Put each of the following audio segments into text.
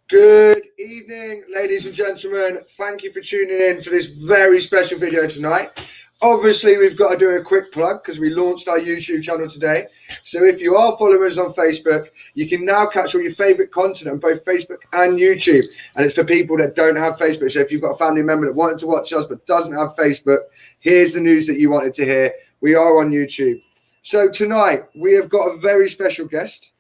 Good evening, ladies and gentlemen. Thank you for tuning in for this very special video tonight. Obviously, we've got to do a quick plug because we launched our YouTube channel today. So if you are following us on Facebook, you can now catch all your favourite content on both Facebook and YouTube. And it's for people that don't have Facebook. So if you've got a family member that wanted to watch us but doesn't have Facebook, here's the news that you wanted to hear. We are on YouTube. So tonight, we have got a very special guest.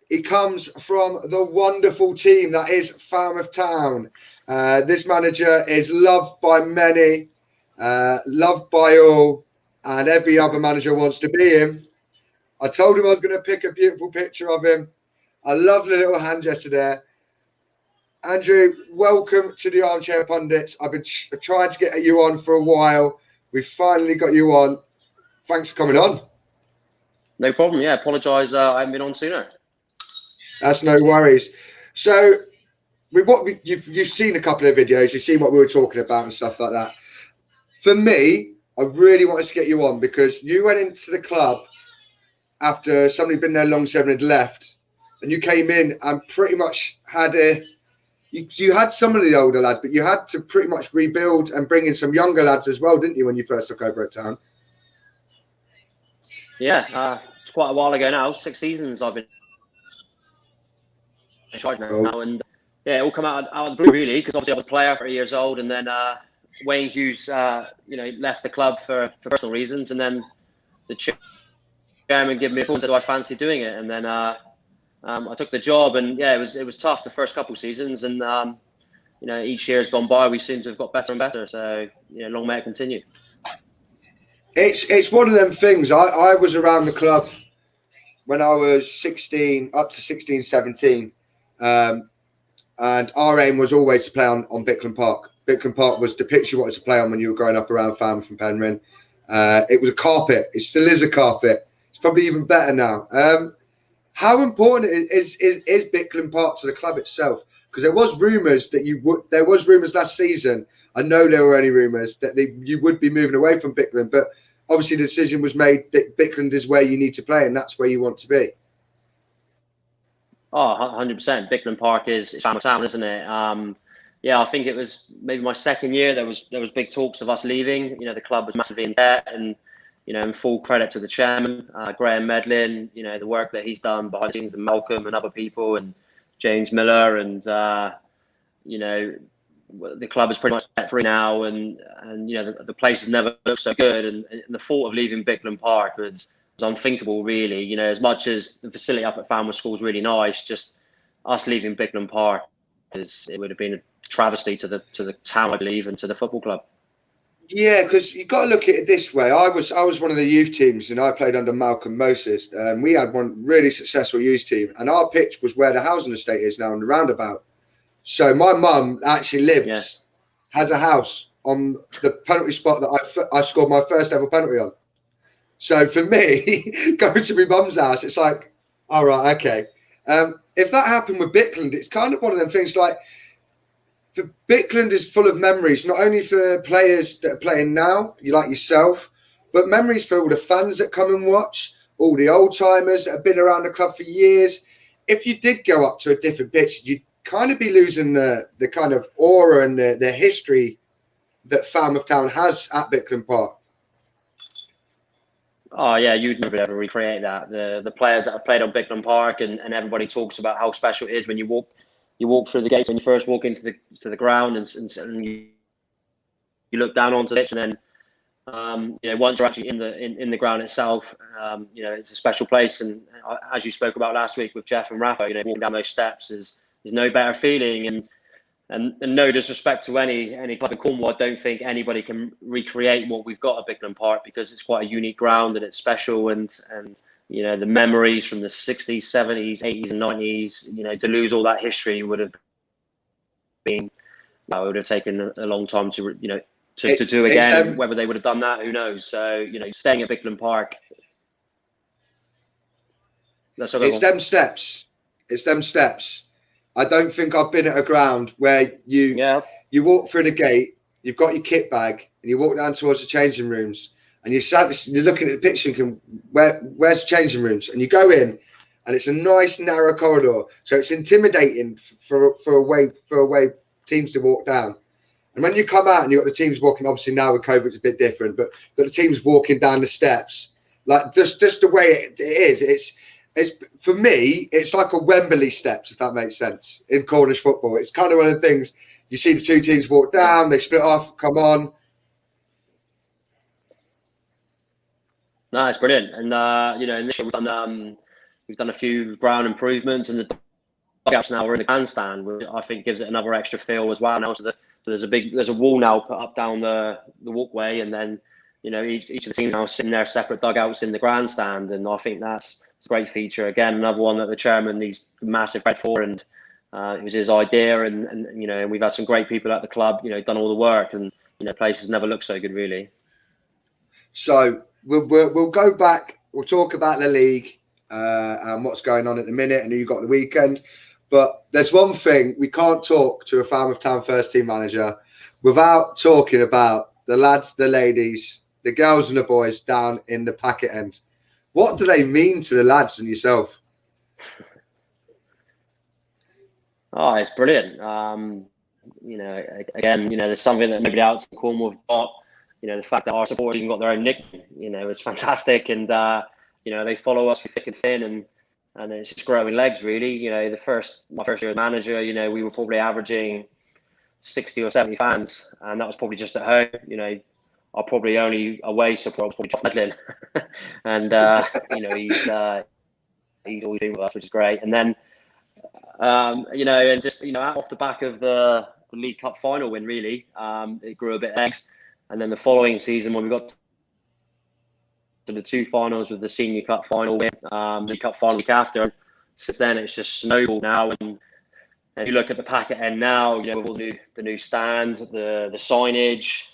He comes from the wonderful team that is Falmouth Town. This manager is loved by many, loved by all, and every other manager wants to be him. I told him I was going to pick a beautiful picture of him. A lovely little hand gesture there. Andrew, welcome to the Armchair Pundits. I've been trying to get you on for a while. We finally got you on. Thanks for coming on. No problem. Yeah, apologise. I haven't been on sooner. That's no worries. So, you've seen a couple of videos. You've seen what we were talking about and stuff like that. For me, I really wanted to get you on because you went into the club after somebody had been there long, seven had left, and you came in and pretty much had you had some of the older lads, but you had to pretty much rebuild and bring in some younger lads as well, didn't you, when you first took over at Town? Yeah, it's quite a while ago now. 6 seasons I've been in charge now, and yeah, it all come out of the blue really, because obviously I was a player, 30 years old, and then Wayne Hughes, left the club for personal reasons, and then the chairman gave me a call and said, "Do I fancy doing it?" And then I took the job, and yeah, it was tough the first couple of seasons, and each year has gone by, we seem to have got better and better. So long may it continue. It's one of them things. I was around the club when I was 16, up to 16, 17. And our aim was always to play on Bickland Park. Bickland Park was the pitch you wanted to play on when you were growing up around Falmouth and Penryn. It was a carpet. It still is a carpet. It's probably even better now. How important is Bickland Park to the club itself? Because there was rumours that there was rumours last season. I know there were only rumours that you would be moving away from Bickland, but obviously the decision was made that Bickland is where you need to play and that's where you want to be. Oh, 100%. Bickland Park is Falmouth Town, isn't it? I think it was maybe my second year. There was big talks of us leaving. The club was massively in debt, and in full credit to the chairman, Graham Medlin. The work that he's done behind the scenes, and Malcolm and other people, and James Miller, and the club is pretty much debt free now, and the place has never looked so good. And the thought of leaving Bickland Park was unthinkable, really. As much as the facility up at Falmouth School is really nice, just us leaving Bickland Park it would have been a travesty to the town, I believe, and to the football club. Yeah, because you've got to look at it this way. I was one of the youth teams, and I played under Malcolm Moses. We had one really successful youth team, and our pitch was where the housing estate is now in the roundabout. So my mum actually has a house on the penalty spot that I scored my first ever penalty on. So for me, going to my mum's house, it's like, all right, okay. If that happened with Bickland, it's kind of one of them things like, Bickland is full of memories, not only for players that are playing now, like yourself, but memories for all the fans that come and watch, all the old timers that have been around the club for years. If you did go up to a different pitch, you'd kind of be losing the kind of aura and the history that Falmouth Town has at Bickland Park. Oh yeah, you'd never ever recreate that. The players that have played on Bickland Park, and everybody talks about how special it is when you walk through the gates when you first walk into the ground, and you look down onto the pitch, and then once you're actually in the ground itself, it's a special place. And as you spoke about last week with Jeff and Rafa, walking down those steps is no better feeling. And no disrespect to any club in Cornwall, I don't think anybody can recreate what we've got at Bickland Park, because it's quite a unique ground and it's special. And the memories from the 60s, 70s, 80s and 90s, to lose all that history would have been, it would have taken a long time to do again. Whether they would have done that, who knows? So, staying at Bickland Park. It's them steps. It's them steps. I don't think I've been at a ground where you walk through the gate, you've got your kit bag, and you walk down towards the changing rooms, and you're looking at the picture thinking, where's the changing rooms? And you go in, and it's a nice narrow corridor, so it's intimidating for away teams to walk down. And when you come out and you've got the teams walking, obviously now with COVID it's a bit different, but you've got the teams walking down the steps, like just the way it is. It's for me, it's like a Wembley steps, if that makes sense, in Cornish football. It's kind of one of the things you see the two teams walk down, they split off, come on. No, it's brilliant. And you know, initially we've done a few ground improvements, and the dugouts now are in the grandstand, which I think gives it another extra feel as well. Now, so there's a wall now put up down the walkway, and then you know each of the teams now sitting there separate dugouts in the grandstand, and I think that's a great feature. Again, another one that the chairman needs massive credit for, and it was his idea, and you know we've had some great people at the club, you know, done all the work, and you know places never look so good really. So we'll go back. We'll talk about the league and what's going on at the minute, and who you got the weekend. But there's one thing, we can't talk to a Falmouth Town first team manager without talking about the lads, the ladies, the girls and the boys down in the packet end. What do they mean to the lads and yourself? Oh, it's brilliant. You know, again, you know, there's something that nobody else in Cornwall have got. You know, the fact that our supporters even got their own nickname, you know, it's fantastic. And, you know, they follow us through thick and thin, and it's just growing legs, really. You know, my first year as manager, you know, we were probably averaging 60 or 70 fans, and that was probably just at home. You know, our probably only away support was probably John Medlin. And, you know, he's always been with us, which is great. And then, you know, and just, you know, off the back of the League Cup final win, really, it grew a bit legs. And then the following season, when we got to the two finals with the Senior Cup final win, the Cup final week after, since then it's just snowballed now. And if you look at the packet end now, you know, with all the new stand, the signage,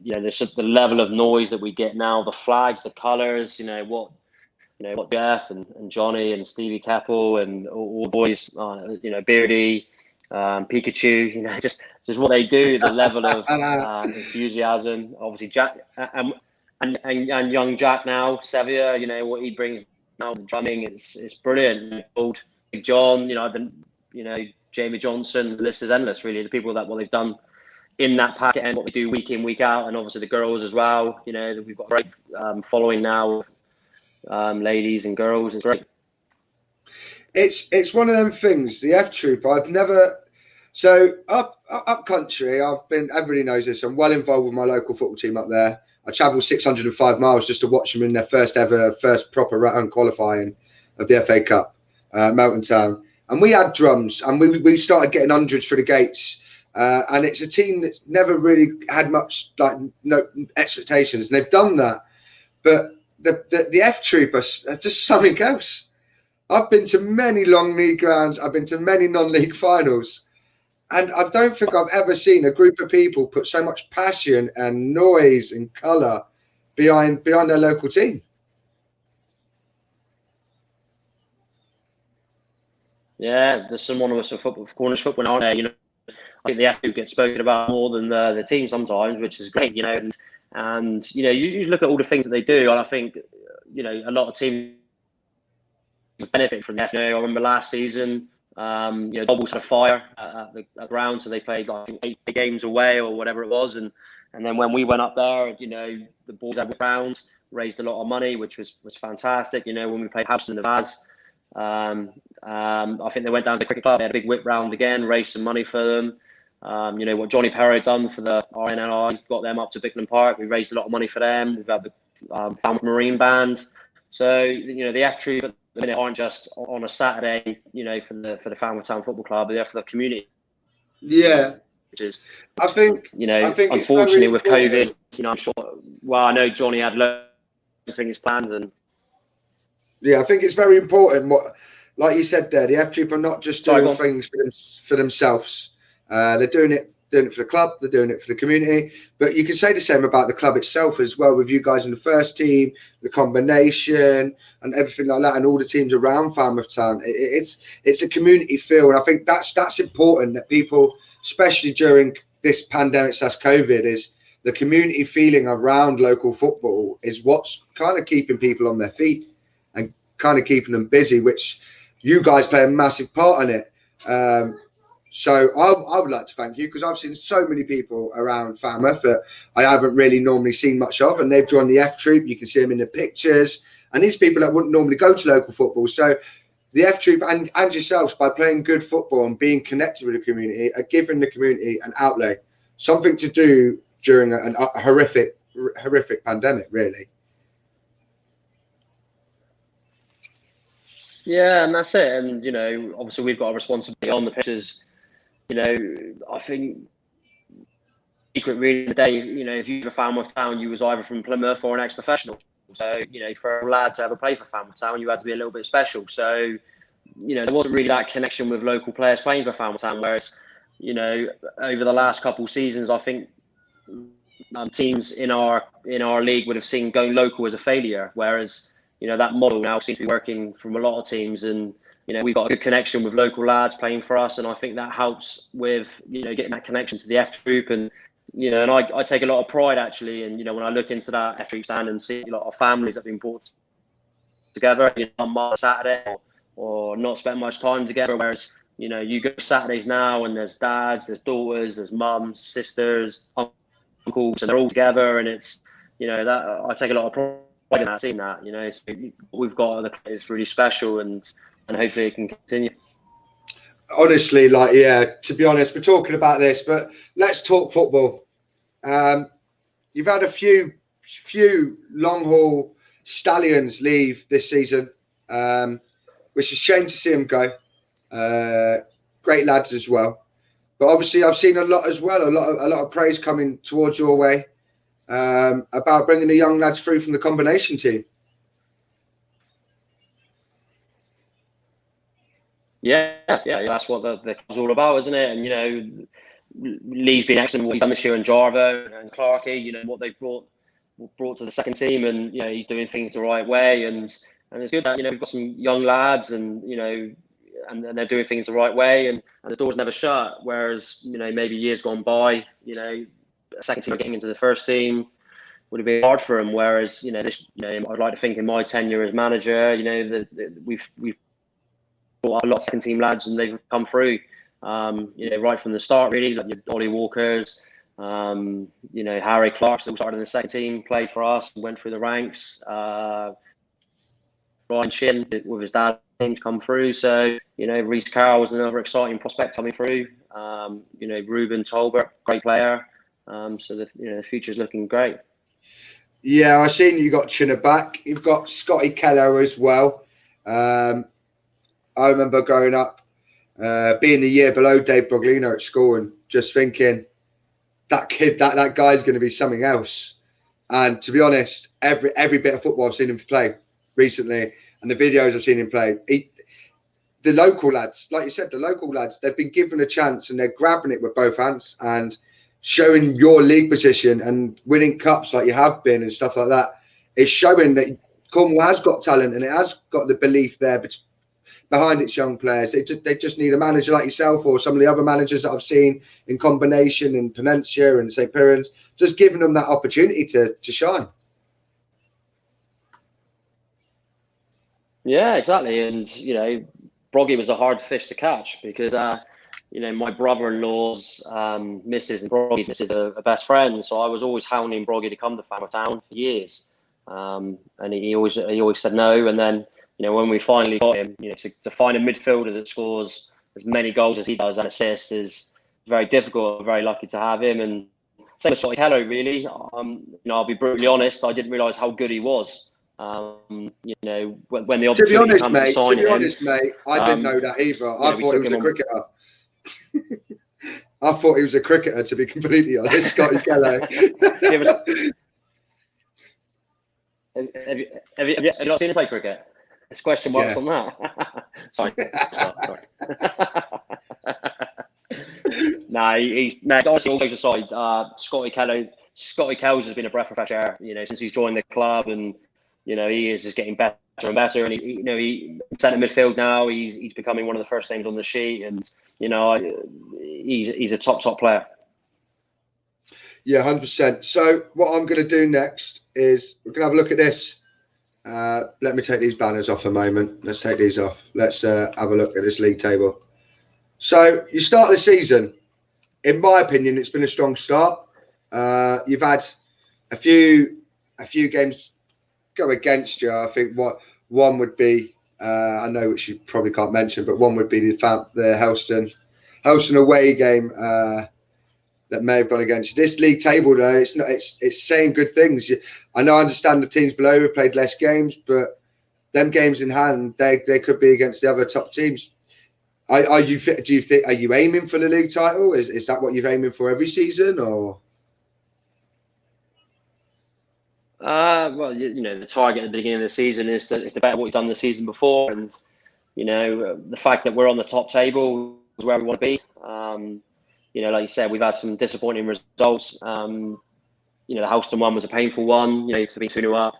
you know, the level of noise that we get now, the flags, the colours, you know what Jeff and Johnny and Stevie Keppel and all the boys, you know, Beardy, Pikachu, you know, just what they do, the level of enthusiasm. Obviously, Jack and young Jack now, Sevier, you know what he brings now, the drumming, it's brilliant. Old Big John, you know, Jamie Johnson, the list is endless. Really, the people that what they've done in that packet and what they do week in, week out, and obviously the girls as well. You know, we've got a great following now, ladies and girls. It's great. It's one of them things. The F Troop, I've never. So up country, everybody knows this. I'm well involved with my local football team up there. I travelled 605 miles just to watch them in their first proper round qualifying of the FA Cup, Melton Town. And we had drums, and we started getting hundreds for the gates. And it's a team that's never really had much no expectations, and they've done that. But the F Troop are just something else. I've been to many long league grounds. I've been to many non-league finals. And I don't think I've ever seen a group of people put so much passion and noise and colour behind their local team. Yeah, there's someone of us for Cornish football, aren't there? You know, I think the F gets spoken about more than the team sometimes, which is great. You know, and you know, you look at all the things that they do, and I think, you know, a lot of teams benefit from that. You know, I remember last season, you know, Dobbles had a fire at the ground, so they played like 8 games away or whatever it was, and then when we went up there, you know, the boys had rounds, raised a lot of money, which was fantastic. You know, when we played House in the Vaz, I think they went down to the cricket club, they had a big whip round again, raised some money for them. You know what Johnny Perro done for the RNLI, got them up to Bicknell Park. We raised a lot of money for them. We've had the Falmouth Marine Band. So you know the F Troop at the minute aren't just on a Saturday, you know, for the Falmouth Town Football Club, they're for the community. Yeah, which is, I think, you know, I think unfortunately with COVID, you know, I'm sure. Well, I know Johnny had loads of things planned, and yeah, I think it's very important. What, like you said there, the F Troop are not just doing things for themselves. They're doing it for the club. They're doing it for the community. But you can say the same about the club itself as well, with you guys in the first team, the combination, and everything like that, and all the teams around Falmouth Town. It's a community feel, and I think that's important, that people, especially during this pandemic / COVID, is the community feeling around local football is what's kind of keeping people on their feet. And kind of keeping them busy, which you guys play a massive part in it. So I would like to thank you, because I've seen so many people around Falmouth that I haven't really normally seen much of, and they've joined the F Troop. You can see them in the pictures, and these people that wouldn't normally go to local football. So the F Troop and yourselves, by playing good football and being connected with the community, are giving the community an outlet, something to do during a horrific pandemic, really. Yeah, and that's it. And, you know, obviously we've got a responsibility on the pitches. You know, I think secret really in the day, you know, if you were Falmouth Town, you was either from Plymouth or an ex-professional. So, you know, for a lad to ever play for Falmouth Town, you had to be a little bit special. So, you know, there wasn't really that connection with local players playing for Falmouth Town. Whereas, you know, over the last couple of seasons, I think teams in our league would have seen going local as a failure. Whereas, you know, that model now seems to be working from a lot of teams, and you know, we've got a good connection with local lads playing for us, and I think that helps with, you know, getting that connection to the F Troop. And you know, and I take a lot of pride actually, and you know, when I look into that F Troop stand and see a lot of families that have been brought together, you know, on Saturday or not spent much time together. Whereas, you know, you go Saturdays now and there's dads, there's daughters, there's mums, sisters, uncles, and they're all together, and it's, you know, that I take a lot of pride in that, seeing that, you know. So we've got it's really special, and hopefully it can continue. Honestly, like, yeah, to be honest, we're talking about this, but let's talk football. You've had a few long haul stallions leave this season, which is a shame to see them go. Great lads as well, but obviously I've seen a lot as well. A lot of praise coming towards your way about bringing the young lads through from the combination team. Yeah, that's what the club's all about, isn't it? And you know, Lee's been excellent what he's done this year, and Jarvo and Clarkey, you know, what they've brought to the second team, and you know, he's doing things the right way, and it's good that, you know, we've got some young lads, and you know, and they're doing things the right way, and the door's never shut. Whereas, you know, maybe years gone by, you know, a second team getting into the first team would have been hard for him. Whereas, you know, this, you know, I'd like to think in my tenure as manager, you know, we've brought a lot of second team lads, and they've come through, you know, right from the start, really, like your Ollie Walkers, you know, Harry Clark, still started in the second team, played for us, went through the ranks. Ryan Shin with his dad team to come through. So, you know, Reece Carroll was another exciting prospect coming through. You know, Ruben Tolbert, great player. So the, you know, the future's looking great. Yeah, I've seen you got Chinner back. You've got Scotty Keller as well. I remember growing up, being a year below Dave Boglino at school, and just thinking that kid, that guy's going to be something else. And to be honest, every bit of football I've seen him play recently, and the videos I've seen him play, the local lads, like you said, the local lads, they've been given a chance, and they're grabbing it with both hands and showing your league position and winning cups like you have been and stuff like that. It's showing that Cornwall has got talent, and it has got the belief there behind its young players. They just need a manager like yourself, or some of the other managers that I've seen in combination in Peninsula and St. Piran's, just giving them that opportunity to shine. Yeah, exactly. And, you know, Broggy was a hard fish to catch, because, you know, my brother-in-law's missus and Broggy's missus are best friends. So I was always hounding Broggy to come to Falmouth Town for years. And he always said no. And then, you know, when we finally got him, you know, to find a midfielder that scores as many goals as he does and assists is very difficult. I'm very lucky to have him. And same with Scotty Hello, really. You know, I'll be brutally honest, I didn't realise how good he was. You know, when the opportunity comes to sign him. To be honest, mate, I didn't know that either. I thought he was a cricketer. I thought he was a cricketer, to be completely honest, Scotty Kelly. Have you not seen him play cricket? There's question marks on that. Sorry. Nah, honestly, all jokes aside, Scotty Kells has been a breath of fresh air, you know, since he's joined the club, and you know, he is just getting better and better. And he centre midfield now. He's becoming one of the first names on the sheet, and you know, he's a top player. Yeah, 100%. So what I'm going to do next is we're going to have a look at this. Let me take these banners off a moment. Let's take these off. Let's have a look at this league table. So you start the season. In my opinion, it's been a strong start. You've had a few games go against you. I think one would be, I know which you probably can't mention, but one would be the Helston away game that may have gone against you. This league table, though, it's saying good things. I understand the teams below have played less games, but them games in hand, they could be against the other top teams. Are you aiming for the league title? Is that what you're aiming for every season, or? Well, the target at the beginning of the season is to better what you've done the season before, and the fact that we're on the top table is where we want to be. Like you said, we've had some disappointing results. The Helston one was a painful one. To be 2-0 up,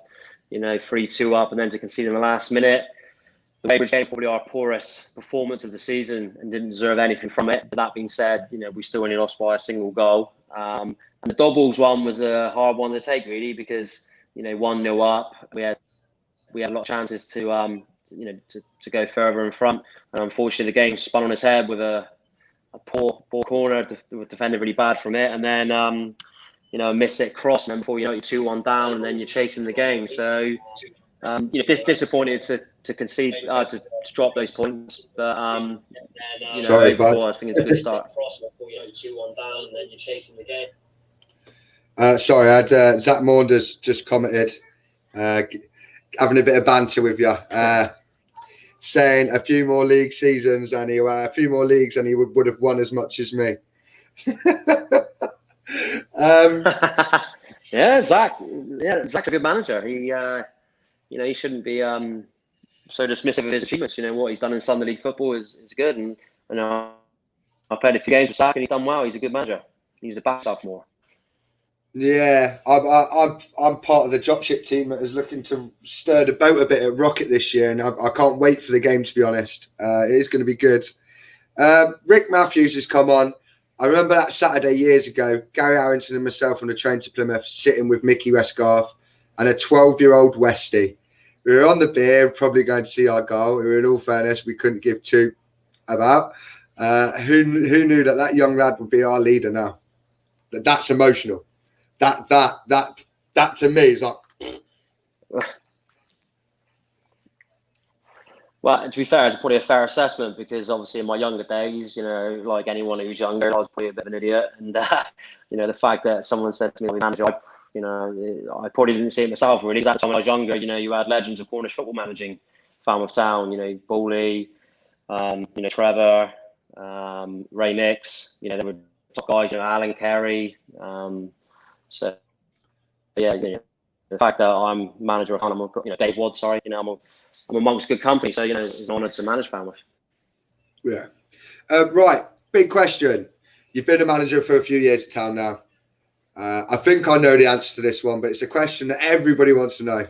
3-2 up, and then to concede in the last minute. The Weybridge game is probably our poorest performance of the season and didn't deserve anything from it. But that being said, we still only lost by a single goal. And the doubles one was a hard one to take, really, because 1-0 up, we had a lot of chances to go further in front. And unfortunately, the game spun on its head with a poor corner, defended really bad from it, and then a miss it cross, and then before you know it, you're 2-1 down, and then you're chasing the game. So disappointed to concede, to drop those points, but overall, I think it's a good start. Sorry, I had Zach Maunders just commented, having a bit of banter with you, saying a few more leagues and he would have won as much as me. Zach's a good manager. He shouldn't be so dismissive of his achievements. What he's done in Sunday League football is good, and I've played a few games with Zach and he's done well. He's a good manager. He's a back sophomore. Yeah, I'm part of the dropship team that is looking to stir the boat a bit at Rocket this year, and I can't wait for the game, to be honest. It is going to be good. Rick Matthews has come on. I remember that Saturday years ago, Gary Harrington and myself on the train to Plymouth, sitting with Mickey Westgarth and a 12-year-old Westy. We were on the beer, probably going to see our goal. We were, in all fairness, we couldn't give two about. Who knew that young lad would be our leader now? That's emotional. That to me is like. Well, to be fair, it's probably a fair assessment, because obviously in my younger days, like anyone who's younger, I was probably a bit of an idiot. And, the fact that someone said to me, manager, I probably didn't see it myself, really. At that time when I was younger, you had legends of Cornish football managing Falmouth Town, Bowley, Trevor, Ray Nix, they were top guys, Alan Carey. So, the fact that I'm manager of Dave Wadd, sorry, I'm amongst good company. So, it's an honour to manage Falmouth. Yeah. Right. Big question. You've been a manager for a few years at town now. I think I know the answer to this one, but it's a question that everybody wants to know.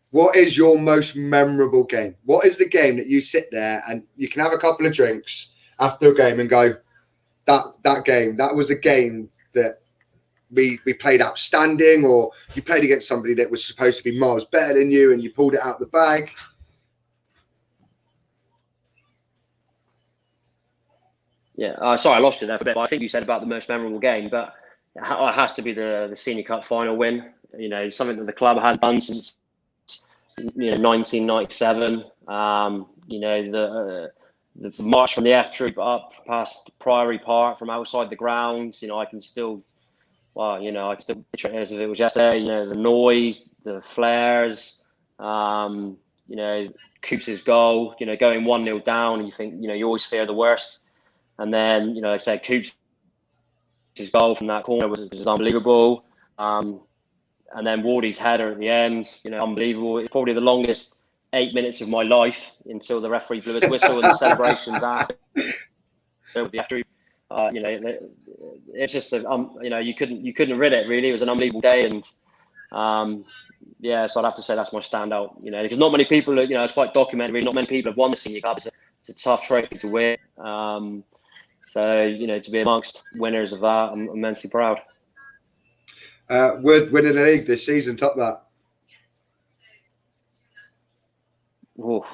What is your most memorable game? What is the game that you sit there and you can have a couple of drinks after a game and go, that game, that was a game that we played outstanding, or you played against somebody that was supposed to be miles better than you and you pulled it out the bag? Yeah, sorry, I lost you there for a bit, but I think you said about the most memorable game, but it has to be the Senior Cup final win. Something that the club had done since 1997. The march from the F Troop up past Priory Park from outside the ground. I can still picture it as if it was yesterday. The noise, the flares, Coops' goal. Going 1-0 down, and you think you always fear the worst. And then, like I said, Coops' goal from that corner was unbelievable. And then Wardy's header at the end, unbelievable. It's probably the longest 8 minutes of my life until the referee blew his whistle and the celebrations after. The after, it's just you couldn't have read it, really. It was an unbelievable day, and so I'd have to say that's my standout. Because not many people, it's quite documented. Really, not many people have won the Senior Cup. It's a tough trophy to win. So, to be amongst winners of that, I'm immensely proud. Would winning the league this season top that? oh,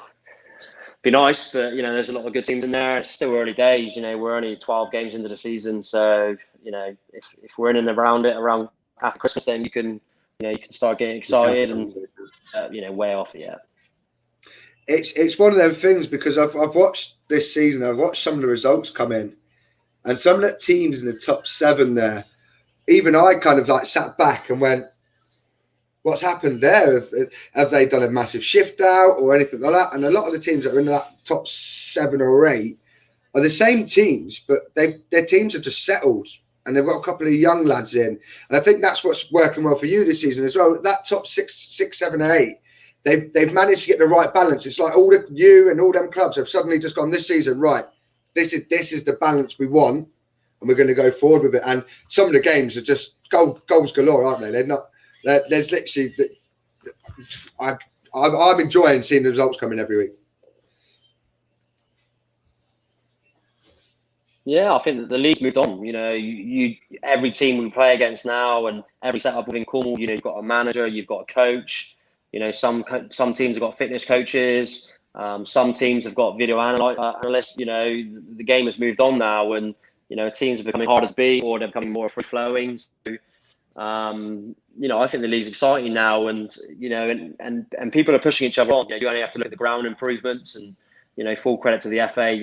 be nice, but there's a lot of good teams in there. It's still early days. We're only 12 games into the season, so if we're in and around after Christmas, then you can start getting excited and way off it yet. It's one of them things, because I've watched this season. I've watched some of the results come in, and some of the teams in the top 7 there. Even I kind of like sat back and went, "What's happened there? Have they done a massive shift out or anything like that?" And a lot of the teams that are in that top 7 or 8 are the same teams, but their teams have just settled, and they've got a couple of young lads in. And I think that's what's working well for you this season as well. That top 6, 7, and 8. They've managed to get the right balance. It's like you and all them clubs have suddenly just gone this season, right? This is the balance we want, and we're going to go forward with it. And some of the games are just goals galore, aren't they? They're not. There's literally. I'm enjoying seeing the results coming every week. Yeah, I think that the league's moved on. Every team we play against now, and every setup within Cornwall, you've got a manager, you've got a coach. Some teams have got fitness coaches. Some teams have got video analysts. The game has moved on now, and teams are becoming harder to beat, or they're becoming more free flowing. So, I think the league's exciting now, and and people are pushing each other on. You only have to look at the ground improvements, and full credit to the FA.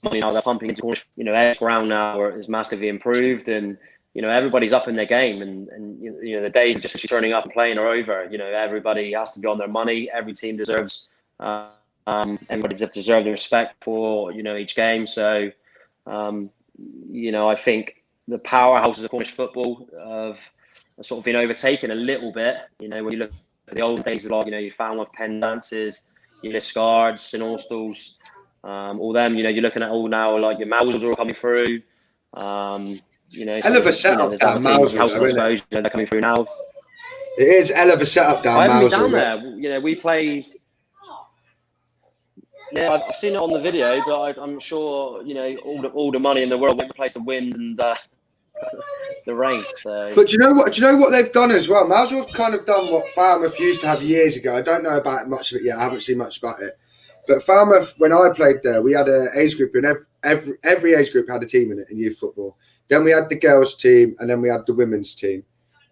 Money now they're pumping into edge ground now is massively improved, and everybody's up in their game, and the days of just turning up and playing are over. Everybody has to be on their money. Every team deserves everybody deserves the respect for each game. So I think the powerhouses of Cornish football have sort of been overtaken a little bit. When you look at the old days of your Falmouth Pendances, your Liscards, St Austels, all them. You're looking at all now, like your Mousels are all coming through. Hell of a setup down Mousels, they're coming through now. It is hell of a setup down Mousels. I haven't been down there. We played. Yeah, I've seen it on the video, but I'm sure all the money in the world won't replace the wind and the rain. So. But do you know what they've done as well? Mousels have kind of done what Falmouth used to have years ago. I don't know about much of it yet. I haven't seen much about it. But Falmouth, when I played there, we had an age group, and every age group had a team in it in youth football. Then we had the girls' team, and then we had the women's team.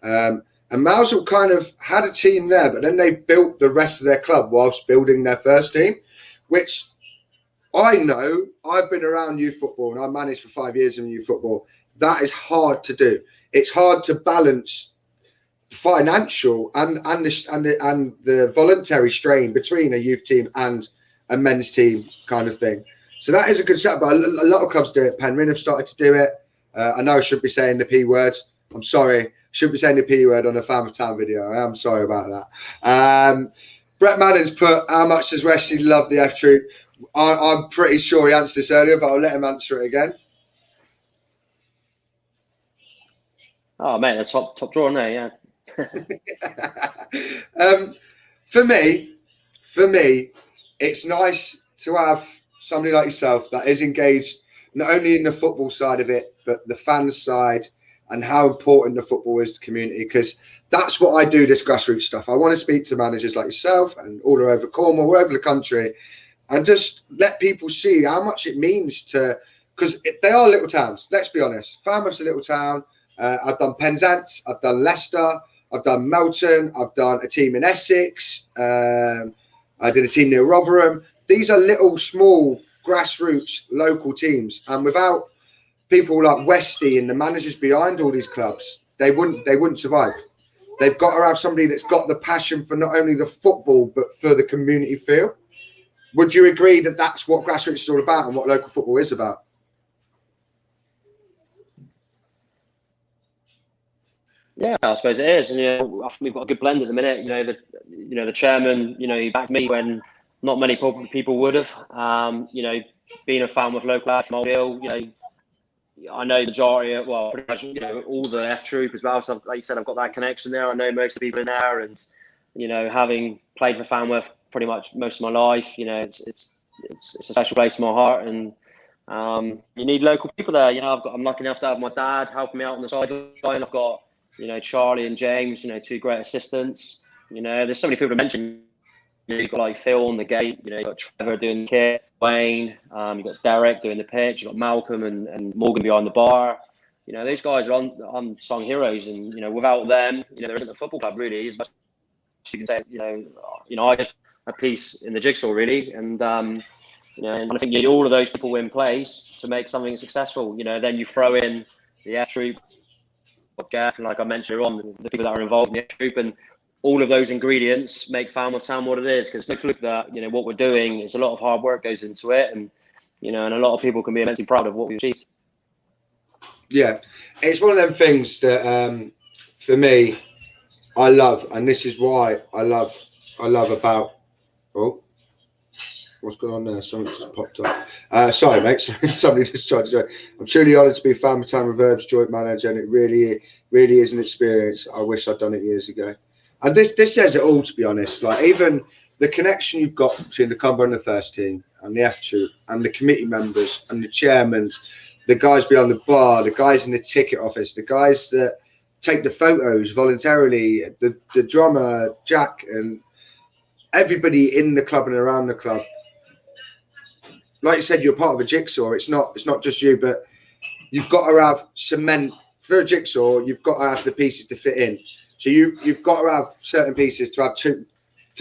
And Mousel kind of had a team there, but then they built the rest of their club whilst building their first team, which I know. I've been around youth football, and I managed for 5 years in youth football. That is hard to do. It's hard to balance financial and the voluntary strain between a youth team and a men's team kind of thing. So that is a good setup, but a lot of clubs do it. Penryn have started to do it. I know I should be saying the P word. I'm sorry. I should be saying the P word on a Falmouth Town video. I am sorry about that. Brett Madden's put, how much does Westy love the F Troop? I'm pretty sure he answered this earlier, but I'll let him answer it again. Oh, mate, the top drawer there, yeah. For me, it's nice to have somebody like yourself that is engaged not only in the football side of it, but the fan side, and how important the football is to the community, because that's what I do, this grassroots stuff. I want to speak to managers like yourself and all over Cornwall, all over the country, and just let people see how much it means to, because they are little towns, let's be honest. Falmouth's a little town. I've done Penzance, I've done Leicester, I've done Melton, I've done a team in Essex, I did a team near Rotherham. These are little, small, grassroots, local teams, and without people like Westy and the managers behind all these clubs, they wouldn't survive. They've got to have somebody that's got the passion for not only the football but for the community feel. Would you agree that that's what grassroots is all about and what local football is about? Yeah, I suppose it is, and we've got a good blend at the minute. The chairman, he backed me when not many people would have. Being a fan with local lad from Old Hill, I know the majority of, pretty much, all the F Troop as well. So, like you said, I've got that connection there. I know most of the people in there, and having played for Falmouth pretty much most of my life, it's a special place in my heart, and you need local people there. I'm lucky enough to have my dad helping me out on the sideline. I've got Charlie and James, two great assistants. There's so many people to mention. you've got like Phil on the gate, you've got Trevor doing the kit, Wayne, you've got Derek doing the pitch, you've got Malcolm and Morgan behind the bar. Those guys are unsung heroes, and without them, there isn't a football club really. As much as you can say, I just a piece in the jigsaw really, and and I think you need all of those people in place to make something successful. Then you throw in the F Troop, Jeff, and like I mentioned earlier on, the people that are involved in the F Troop, and all of those ingredients make Falmouth Town what it is. Because no fluke that what we're doing is a lot of hard work goes into it, and and a lot of people can be immensely proud of what we've achieved. Yeah, it's one of them things that for me, I love, and this is why I love about. Oh, what's going on there? Something just popped up. Sorry, mate. Somebody just tried to join. I'm truly honoured to be Falmouth Town Reverb's joint manager, and it really is an experience. I wish I'd done it years ago. And this says it all, to be honest. Like, even the connection you've got between the Combo and the first team, and the F Troop, and the committee members, and the chairmen, the guys behind the bar, the guys in the ticket office, the guys that take the photos voluntarily, the drummer, Jack, and everybody in the club and around the club. Like you said, you're part of a jigsaw. It's not just you, but you've got to have cement for a jigsaw. You've got to have the pieces to fit in. So you've got to have certain pieces to have to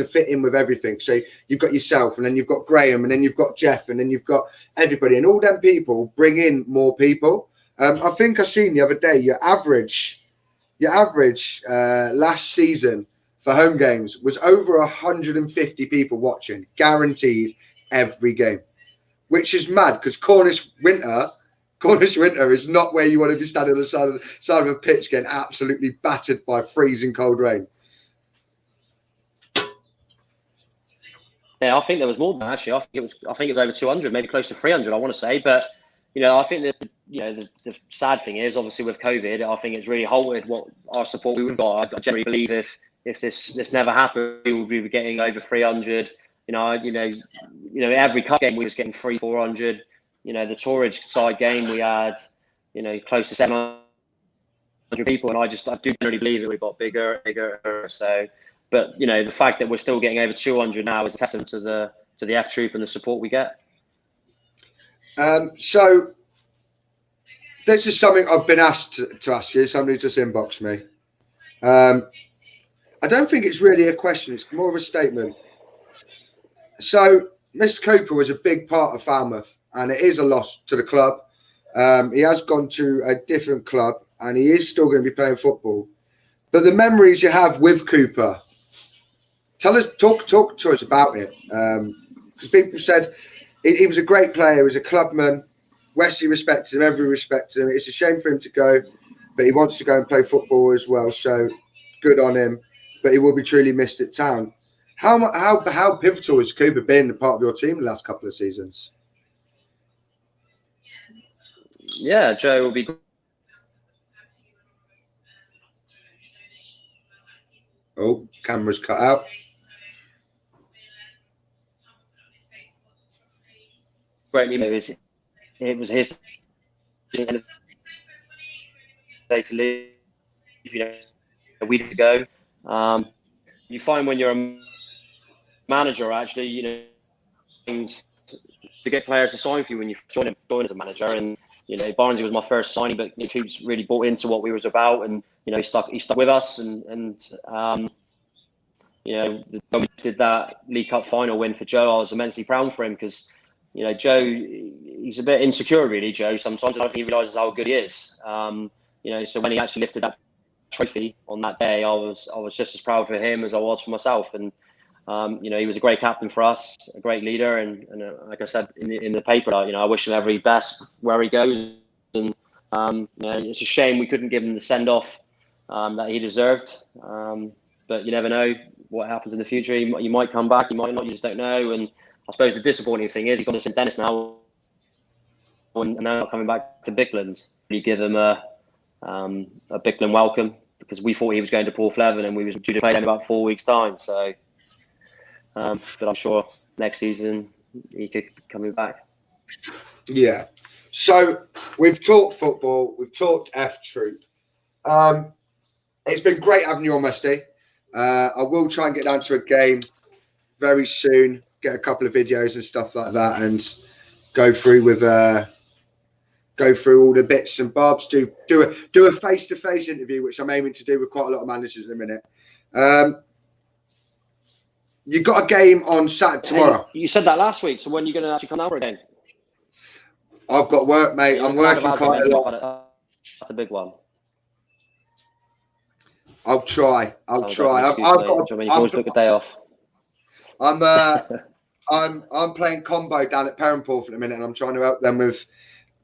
fit in with everything. So you've got yourself, and then you've got Graham, and then you've got Jeff, and then you've got everybody, and all them people bring in more people. I think I seen the other day your average last season for home games was over 150 people watching, guaranteed every game, which is mad because Cornish winter is not where you want to be standing on the side of a pitch getting absolutely battered by freezing cold rain. Yeah, I think there was more than that, actually. I think it was over 200, maybe close to 300. I want to say, but I think that the sad thing is, obviously with COVID, I think it's really halted what our support we've got. I generally believe if this never happened, we would be getting over 300. Every cup game we was getting 300-400. The Torridge side game we had, close to 700 people, and I do generally believe that we got bigger. So, but the fact that we're still getting over 200 now is a testament to the F Troop and the support we get. So this is something I've been asked to ask you. Somebody just inboxed me. I don't think it's really a question. It's more of a statement. So Mr. Cooper was a big part of Falmouth, and it is a loss to the club. He has gone to a different club, and he is still going to be playing football. But the memories you have with Cooper, talk to us about it. Because people said he was a great player, he was a clubman. Westy respected him, everybody respected him. It's a shame for him to go, but he wants to go and play football as well. So good on him. But he will be truly missed at town. How pivotal has Cooper been a part of your team the last couple of seasons? Yeah, Joe will be. Oh, camera's cut out. Great, it was his day to leave. A week ago. You find when you're a manager, actually, to get players to sign for you when you join as a manager. And Barnsley was my first signing, but Coops really bought into what we was about, and he stuck with us. And when we did that League Cup final win for Joe, I was immensely proud for him because Joe, he's a bit insecure, really. Joe, sometimes I don't think he realises how good he is. So when he actually lifted that trophy on that day, I was just as proud for him as I was for myself. And he was a great captain for us, a great leader, and like I said in the paper, I wish him every best where he goes. And it's a shame we couldn't give him the send off that he deserved. But you never know what happens in the future. He might come back, he might not. You just don't know. And I suppose the disappointing thing is he's gone to St Dennis now, and now not coming back to Bickland. You give him a Bickland welcome, because we thought he was going to Porthleven and we was due to play in about 4 weeks' time. So, but I'm sure next season he could be coming back. Yeah. So we've talked football, we've talked F Troop. It's been great having you on, Westy. I will try and get down to a game very soon. Get a couple of videos and stuff like that, and go through all the bits and bobs. Do a face-to-face interview, which I'm aiming to do with quite a lot of managers in a minute. You got a game on Saturday tomorrow. Hey, you said that last week. So when are you going to actually come down for a game? I've got work, mate. I'm working quite a lot. That's a big one. I'll try. I've got. Always took a day off. I'm playing combo down at Perranporth at the minute, and I'm trying to help them with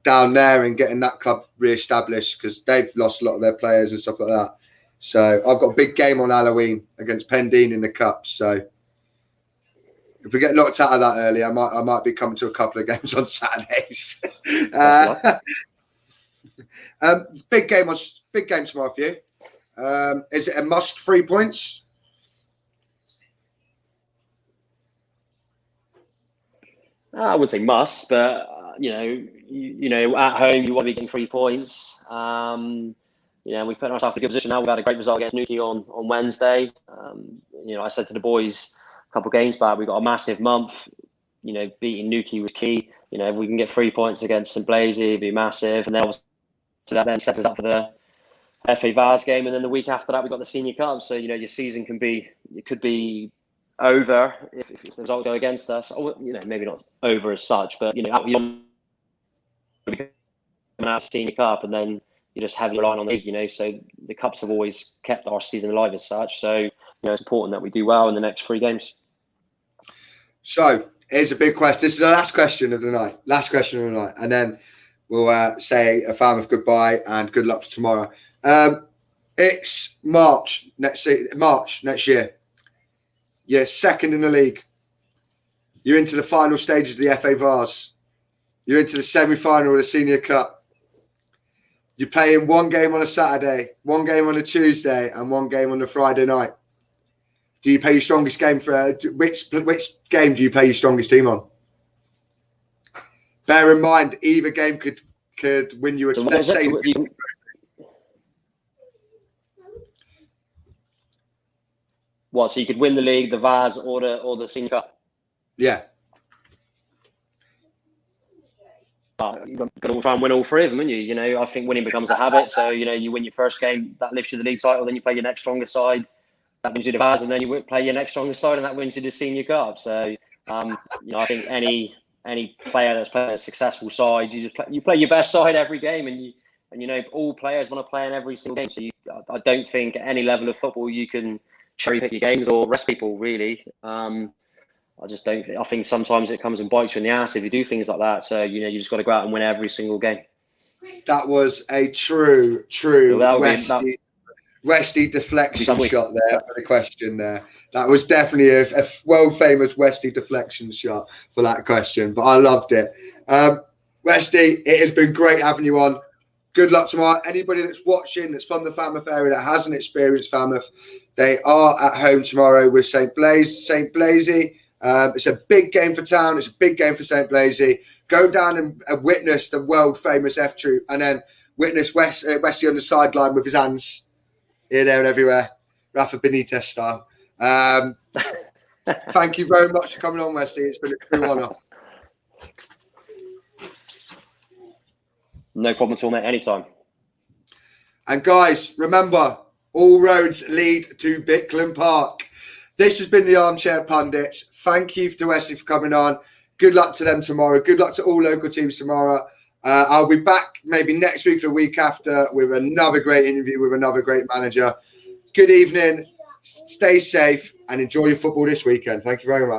down there and getting that club re-established because they've lost a lot of their players and stuff like that. So I've got a big game on Halloween against Pendine in the Cup. So if we get knocked out of that early, I might be coming to a couple of games on Saturdays. Big game tomorrow for you. Is it a must 3 points? I would say must, but you know, at home you want to be getting 3 points. We put ourselves in a good position now. We've had a great result against Newquay on Wednesday. I said to the boys a couple of games back, we got a massive month. Beating Newquay was key. If we can get 3 points against St Blaise, it'd be massive. And then obviously that then sets us up for the FA Vars game, and then the week after that we got the Senior Cup. So your season could be over if the results go against us. Or, maybe not over as such, but you coming out of Senior Cup, and then you're just heavily relying on the league. So the cups have always kept our season alive as such. So it's important that we do well in the next 3 games. So here's a big question. This is the last question of the night. And then we'll say a Falmouth goodbye and good luck for tomorrow. It's March next year. You're second in the league. You're into the final stages of the FA Vars. You're into the semi-final of the Senior Cup. You're playing 1 game on a Saturday, 1 game on a Tuesday, and 1 game on a Friday night. Do you play your strongest game which game do you play your strongest team on? Bear in mind, either game could win you a. So let's say. So you could win the league, the Vars, or the Senior Cup? Yeah. You've got to try and win all 3 of them, haven't you? I think winning becomes a habit. So, you win your first game, that lifts you the league title, then you play your next strongest side, that wins you the Vars, and then you play your next strongest side, and that wins you the Senior Cup. So, I think any player that's playing a successful side, you play your best side every game, and all players want to play in every single game. So I don't think at any level of football you can cherry pick your games or rest people, really. I just don't. I think sometimes it comes and bites you in the ass if you do things like that. So you just got to go out and win every single game. That was a true Westy deflection shot there for the question there. That was definitely a world famous Westy deflection shot for that question. But I loved it. Westy, it has been great having you on. Good luck tomorrow. Anybody that's watching that's from the Falmouth area that hasn't experienced Falmouth, they are at home tomorrow with St Blaise. It's a big game for town. It's a big game for St Blaise. Go down and witness the world famous F Troop, and then witness Westy on the sideline with his hands here, there, and everywhere, Rafa Benitez style. Thank you very much for coming on, Westy. It's been a true honour. No problem at all, mate. Anytime. And guys, remember, all roads lead to Bicklin Park. This has been the Armchair Pundits. Thank you to Westy for coming on. Good luck to them tomorrow. Good luck to all local teams tomorrow. I'll be back maybe next week or the week after with another great interview with another great manager. Good evening. Stay safe and enjoy your football this weekend. Thank you very much.